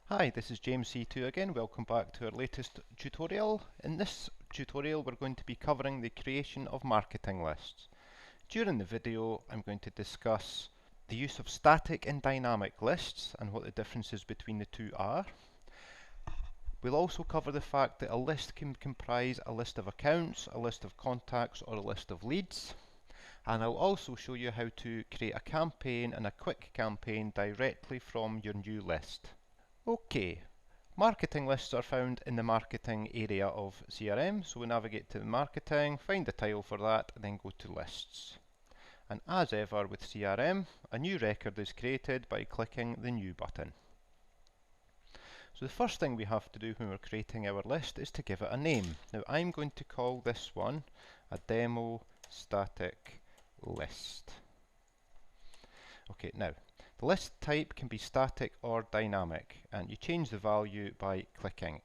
Hi, this is James C2 again. Welcome back to our latest tutorial. In this tutorial we're going to be covering the creation of marketing lists. During the video I'm going to discuss the use of static and dynamic lists and what the differences between the two are. We'll also cover the fact that a list can comprise a list of accounts, a list of contacts or a list of leads. And I'll also show you how to create a campaign and a quick campaign directly from your new list. Okay, marketing lists are found in the marketing area of CRM, so we navigate to the marketing, find the tile for that, and then go to lists. And as ever with CRM, a new record is created by clicking the new button. So the first thing we have to do when we're creating our list is to give it a name. Now I'm going to call this one a demo static list. Okay, now the list type can be static or dynamic, and you change the value by clicking.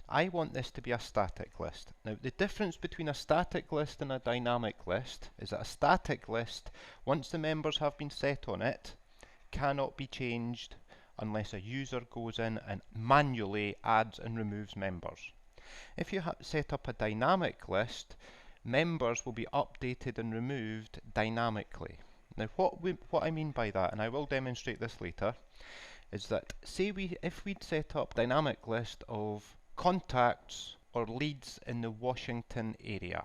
I want this to be a static list. Now the difference between a static list and a dynamic list is that a static list, once the members have been set on it, cannot be changed unless a user goes in and manually adds and removes members. If you set up a dynamic list, members will be updated and removed dynamically. Now what I mean by that, and I will demonstrate this later, is that say if we'd set up a dynamic list of contacts or leads in the Washington area.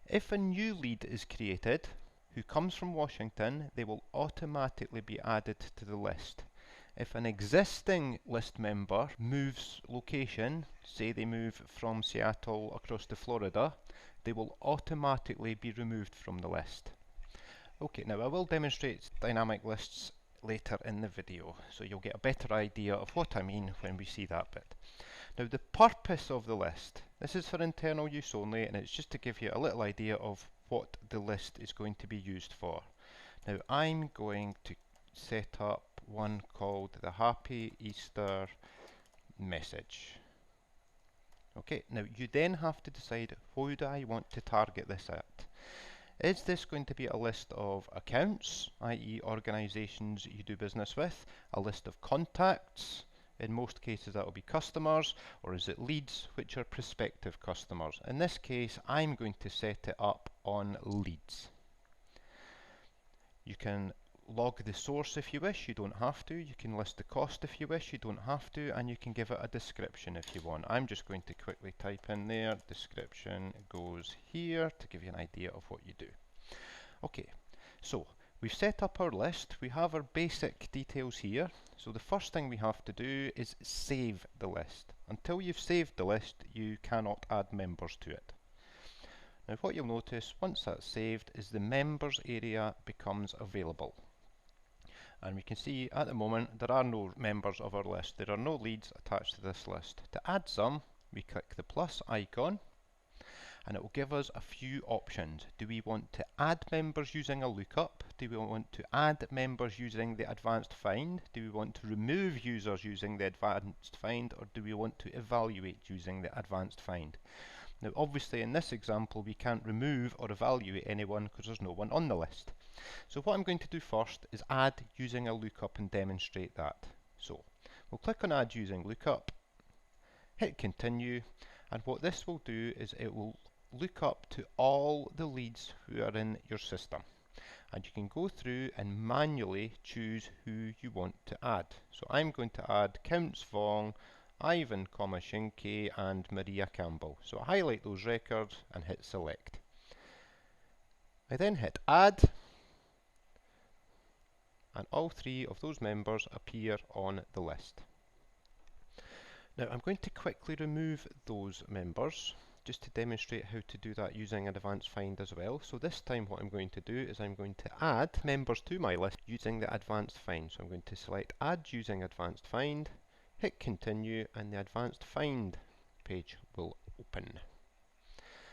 If a new lead is created who comes from Washington, they will automatically be added to the list. If an existing list member moves location, say they move from Seattle across to Florida, they will automatically be removed from the list. Okay, now I will demonstrate dynamic lists later in the video, so you'll get a better idea of what I mean when we see that bit. Now the purpose of the list, this is for internal use only, and it's just to give you a little idea of what the list is going to be used for. Now I'm going to set up one called the Happy Easter message. Okay, now you then have to decide who do I want to target this at. Is this going to be a list of accounts, i.e. organisations you do business with, a list of contacts, in most cases that will be customers, or is it leads, which are prospective customers? In this case, I'm going to set it up on leads. You can log the source if you wish, you don't have to. You can list the cost if you wish, you don't have to, and you can give it a description if you want. I'm just going to quickly type in there, description goes here to give you an idea of what you do. Okay, so we've set up our list, we have our basic details here, so the first thing we have to do is save the list. Until you've saved the list, you cannot add members to it. Now what you'll notice once that's saved is the members area becomes available. And we can see at the moment there are no members of our list. There are no leads attached to this list. To add some, we click the plus icon and it will give us a few options. Do we want to add members using a lookup? Do we want to add members using the advanced find? Do we want to remove users using the advanced find? Or do we want to evaluate using the advanced find? Now obviously in this example we can't remove or evaluate anyone because there's no one on the list. So what I'm going to do first is add using a lookup and demonstrate that. So we'll click on add using lookup, hit continue, and what this will do is it will look up to all the leads who are in your system. And you can go through and manually choose who you want to add. So I'm going to add Counts Vong, Ivan, Shinke and Maria Campbell. So I highlight those records and hit select. I then hit add, and all three of those members appear on the list. Now I'm going to quickly remove those members just to demonstrate how to do that using an advanced find as well. So this time what I'm going to do is I'm going to add members to my list using the advanced find. So I'm going to select add using advanced find, hit continue, and the advanced find page will open.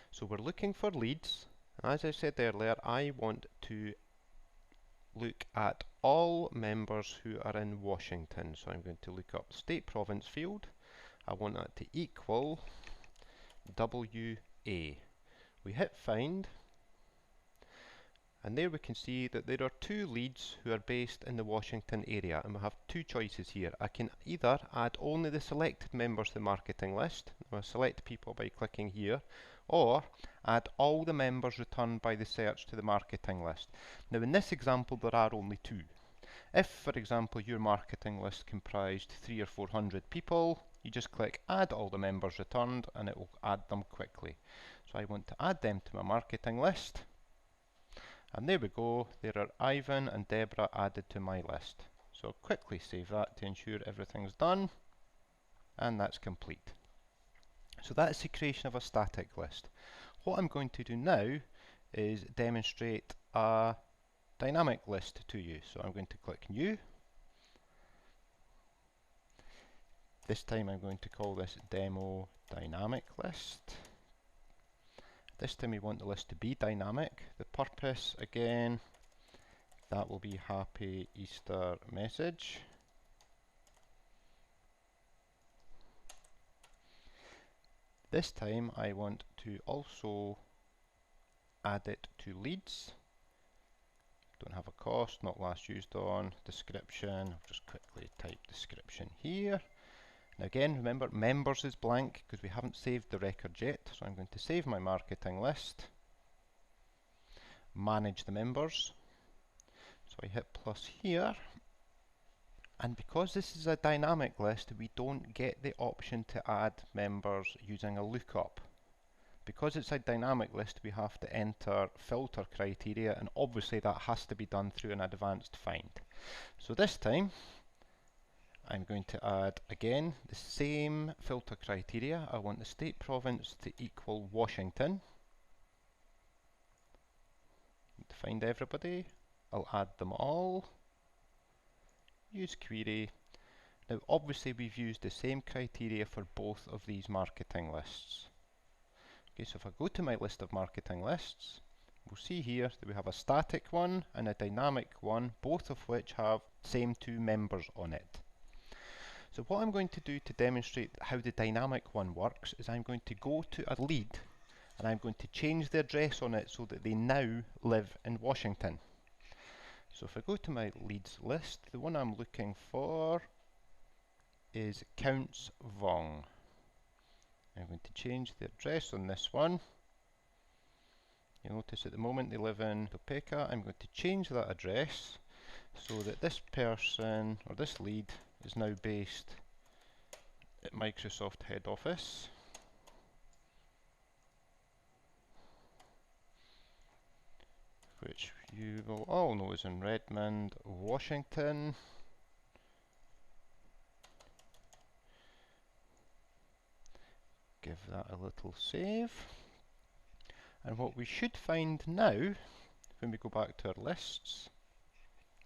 So we're looking for leads. As I said earlier, I want to look at all members who are in Washington. So I'm going to look up state province field. I want that to equal WA. We hit find, And there we can see that there are 2 leads who are based in the Washington area, and we have 2 choices here. I can either add only the selected members to the marketing list, I'll select people by clicking here, or add all the members returned by the search to the marketing list. Now in this example there are only 2. If, for example, your marketing list comprised 300 or 400 people, you just click add all the members returned and it will add them quickly. So I want to add them to my marketing list. And there we go, there are Ivan and Deborah added to my list. So quickly save that to ensure everything's done. And that's complete. So that's the creation of a static list. What I'm going to do now is demonstrate a dynamic list to you. So I'm going to click New. This time I'm going to call this Demo Dynamic List. This time we want the list to be dynamic. The purpose, again, that will be Happy Easter message. This time I want to also add it to leads. Don't have a cost, not last used on, description, I'll just quickly type description here. Now again, remember members is blank because we haven't saved the record yet, so I'm going to save my marketing list, manage the members, so I hit plus here, and because this is a dynamic list we don't get the option to add members using a lookup. Because it's a dynamic list we have to enter filter criteria, and obviously that has to be done through an advanced find. So this time I'm going to add again the same filter criteria. I want the state province to equal Washington. To find everybody, I'll add them all. Use query. Now obviously we've used the same criteria for both of these marketing lists. Okay, so if I go to my list of marketing lists, we'll see here that we have a static one and a dynamic one, both of which have the same 2 members on it. So what I'm going to do to demonstrate how the dynamic one works is I'm going to go to a lead and I'm going to change the address on it so that they now live in Washington. So if I go to my leads list, the one I'm looking for is Counts Vong. I'm going to change the address on this one. You'll notice at the moment they live in Topeka. I'm going to change that address so that this person, or this lead, is now based at Microsoft head office. Which you will all know is in Redmond, Washington. Give that a little save. And what we should find now, when we go back to our lists,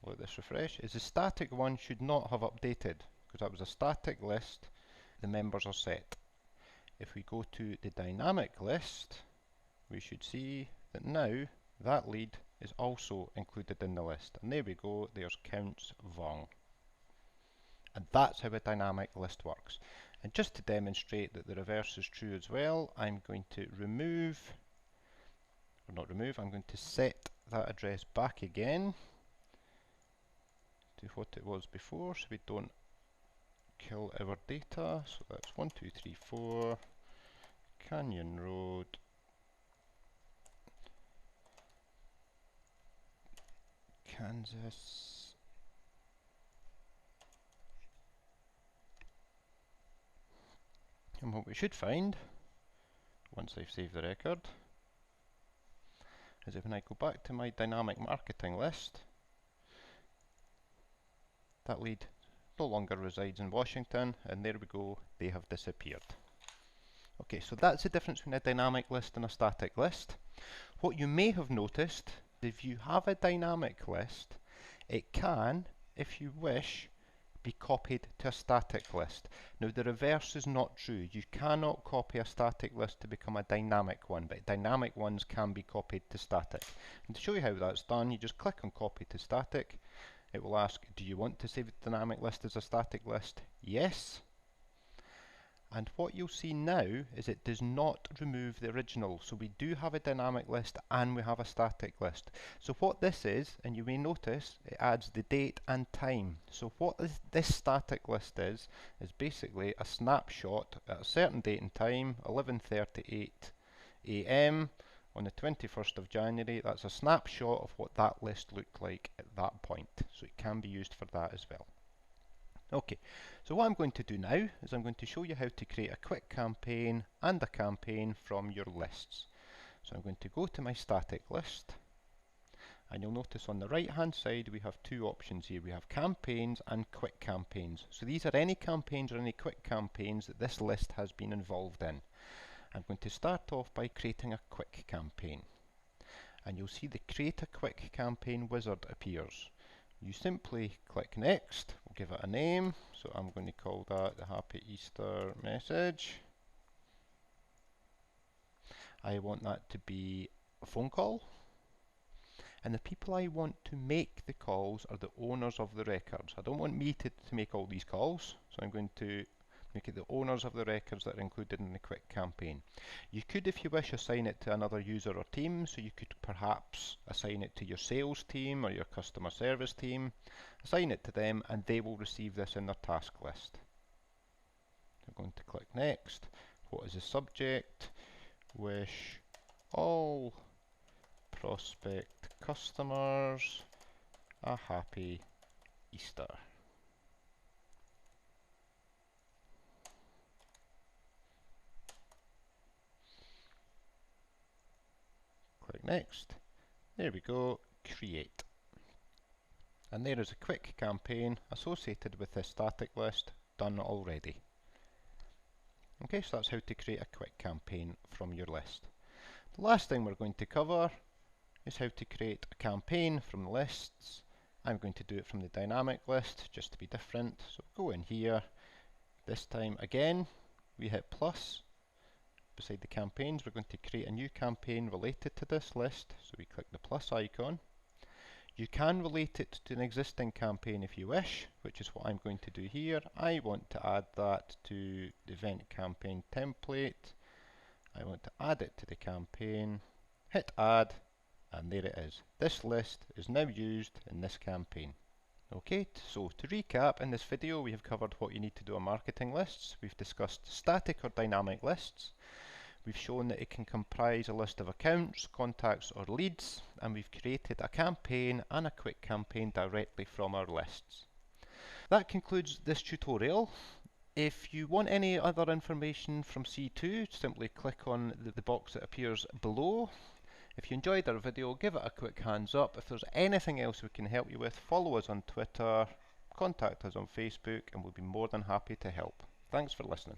let this refresh, is the static one should not have updated, because that was a static list, the members are set. If we go to the dynamic list, we should see that now that lead is also included in the list. And there we go, there's Counts Vong. And that's how a dynamic list works. And just to demonstrate that the reverse is true as well, I'm going to remove, or not remove, I'm going to set that address back again to what it was before, so we don't kill our data. So that's 1234 Canyon Road, Kansas. And what we should find, once I've saved the record, is that when I go back to my dynamic marketing list, that lead no longer resides in Washington, and there we go, they have disappeared. Okay, so that's the difference between a dynamic list and a static list. What you may have noticed, if you have a dynamic list, it can, if you wish, be copied to a static list. Now the reverse is not true. You cannot copy a static list to become a dynamic one, but dynamic ones can be copied to static. And to show you how that's done, you just click on copy to static. It will ask, do you want to save the dynamic list as a static list? Yes. And what you'll see now is it does not remove the original. So we do have a dynamic list and we have a static list. So what this is, and you may notice, it adds the date and time. So what this static list is basically a snapshot at a certain date and time, 11:38 AM on the 21st of January. That's a snapshot of what that list looked like at that point. So it can be used for that as well. Okay, so what I'm going to do now is I'm going to show you how to create a quick campaign and a campaign from your lists. So I'm going to go to my static list, and you'll notice on the right hand side we have two options here. We have campaigns and quick campaigns. So these are any campaigns or any quick campaigns that this list has been involved in. I'm going to start off by creating a quick campaign, and you'll see the Create a Quick Campaign wizard appears. You simply click Next, we'll give it a name, so I'm going to call that the Happy Easter message. I want that to be a phone call, and the people I want to make the calls are the owners of the records. I don't want me to make all these calls, so I'm going to make it the owners of the records that are included in the quick campaign. You could, if you wish, assign it to another user or team, so you could perhaps assign it to your sales team or your customer service team. Assign it to them and they will receive this in their task list. I'm going to click Next. What is the subject? Wish all prospect customers a happy Easter. Click Next. There we go, Create. And there is a quick campaign associated with this static list done already. Okay, so that's how to create a quick campaign from your list. The last thing we're going to cover is how to create a campaign from lists. I'm going to do it from the dynamic list just to be different. So go in here. This time again, we hit plus. Beside the campaigns, we're going to create a new campaign related to this list. So we click the plus icon. You can relate it to an existing campaign if you wish, which is what I'm going to do here. I want to add that to the event campaign template. I want to add it to the campaign, hit add, and there it is. This list is now used in this campaign. Okay, so to recap, in this video we have covered what you need to do on marketing lists. We've discussed static or dynamic lists. We've shown that it can comprise a list of accounts, contacts or leads, and we've created a campaign and a quick campaign directly from our lists. That concludes this tutorial. If you want any other information from C2, simply click on the box that appears below. If you enjoyed our video, give it a quick hands up. If there's anything else we can help you with, follow us on Twitter, contact us on Facebook, and we'll be more than happy to help. Thanks for listening.